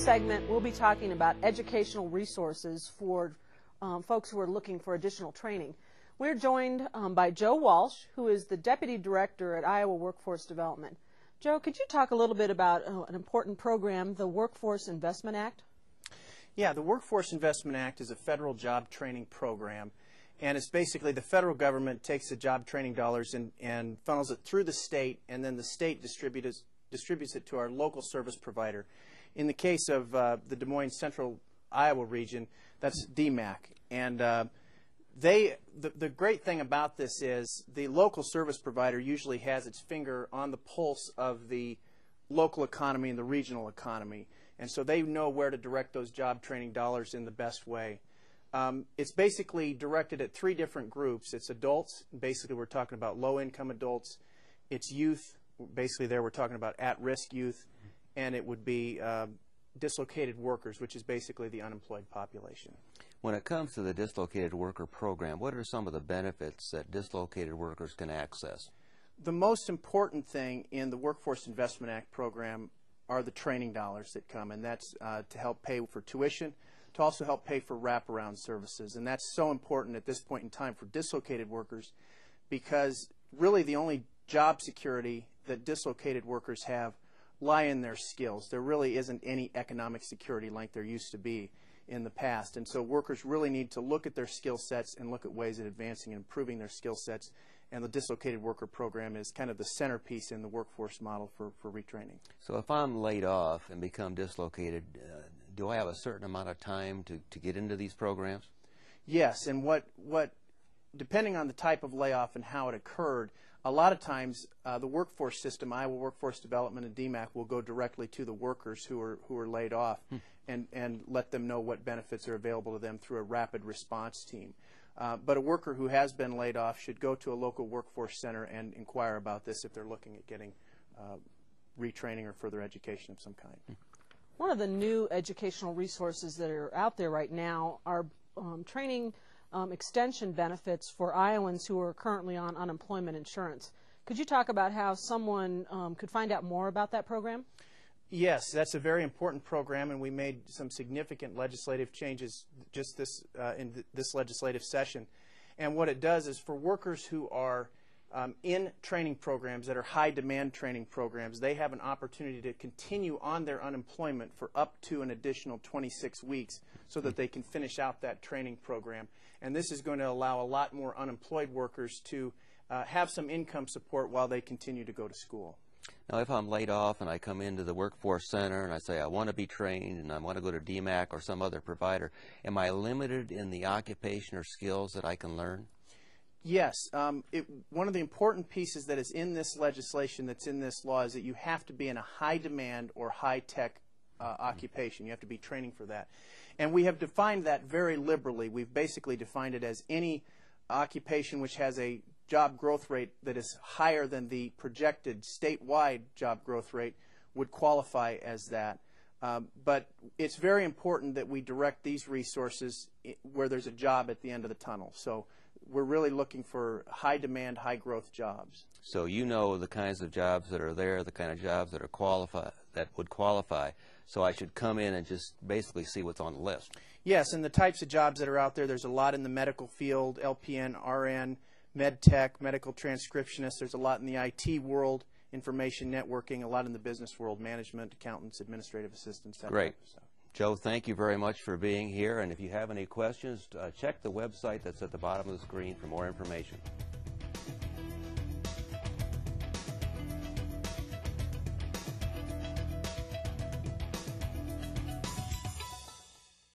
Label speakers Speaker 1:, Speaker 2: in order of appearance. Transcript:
Speaker 1: segment, we'll be talking about educational resources for folks who are looking for additional training. We're joined by Joe Walsh, who is the Deputy Director at Iowa Workforce Development. Joe, could you talk a little bit about an important program, the Workforce Investment Act?
Speaker 2: Yeah, the Workforce Investment Act is a federal job training program, and it's basically the federal government takes the job training dollars and funnels it through the state, and then the state distributes it to our local service provider. In the case of the Des Moines Central Iowa region, that's DMAC. And the great thing about this is the local service provider usually has its finger on the pulse of the local economy and the regional economy. And so they know where to direct those job training dollars in the best way. It's basically directed at three different groups. It's adults. Basically, we're talking about low-income adults. It's youth. Basically, there we're talking about at-risk youth. And it would be dislocated workers, which is basically the unemployed population.
Speaker 3: When it comes to the dislocated worker program, what are some of the benefits that dislocated workers can access?
Speaker 2: The most important thing in the Workforce Investment Act program are the training dollars that come, and that's to help pay for tuition, to also help pay for wraparound services. And that's so important at this point in time for dislocated workers, because really the only job security that dislocated workers have lie in their skills. There really isn't any economic security like there used to be in the past. And so workers really need to look at their skill sets and look at ways of advancing and improving their skill sets. And the dislocated worker program is kind of the centerpiece in the workforce model for retraining.
Speaker 3: So if I'm laid off and become dislocated, do I have a certain amount of time to get into these programs?
Speaker 2: Yes, and depending on the type of layoff and how it occurred, a lot of times the workforce system, Iowa Workforce Development and DMAC, will go directly to the workers who are laid off and let them know what benefits are available to them through a rapid response team. But a worker who has been laid off should go to a local workforce center and inquire about this if they're looking at getting retraining or further education of some kind.
Speaker 1: One of the new educational resources that are out there right now are training extension benefits for Iowans who are currently on unemployment insurance. Could you talk about how someone could find out more about that program?
Speaker 2: Yes, that's a very important program, and we made some significant legislative changes just in this legislative session. And what it does is for workers who are in training programs that are high-demand training programs, they have an opportunity to continue on their unemployment for up to an additional 26 weeks so that they can finish out that training program. And this is going to allow a lot more unemployed workers to have some income support while they continue to go to school.
Speaker 3: Now, if I'm laid off and I come into the workforce center and I say I want to be trained and I want to go to DMAC or some other provider, am I limited in the occupation or skills that I can learn?
Speaker 2: Yes. One of the important pieces that is in this legislation, that's in this law, is that you have to be in a high-demand or high-tech occupation. You have to be training for that. And we have defined that very liberally. We've basically defined it as any occupation which has a job growth rate that is higher than the projected statewide job growth rate would qualify as that. But it's very important that we direct these resources where there's a job at the end of the tunnel. So we're really looking for high-demand, high-growth jobs.
Speaker 3: So you know the kinds of jobs that are there, the kind of jobs that are that would qualify. So I should come in and just basically see what's on the list.
Speaker 2: Yes, and the types of jobs that are out there, there's a lot in the medical field, LPN, RN, med tech, medical transcriptionist. There's a lot in the IT world, information networking, a lot in the business world, management, accountants, administrative assistants.
Speaker 3: Great. Joe, thank you very much for being here. And if you have any questions, check the website that's at the bottom of the screen for more information.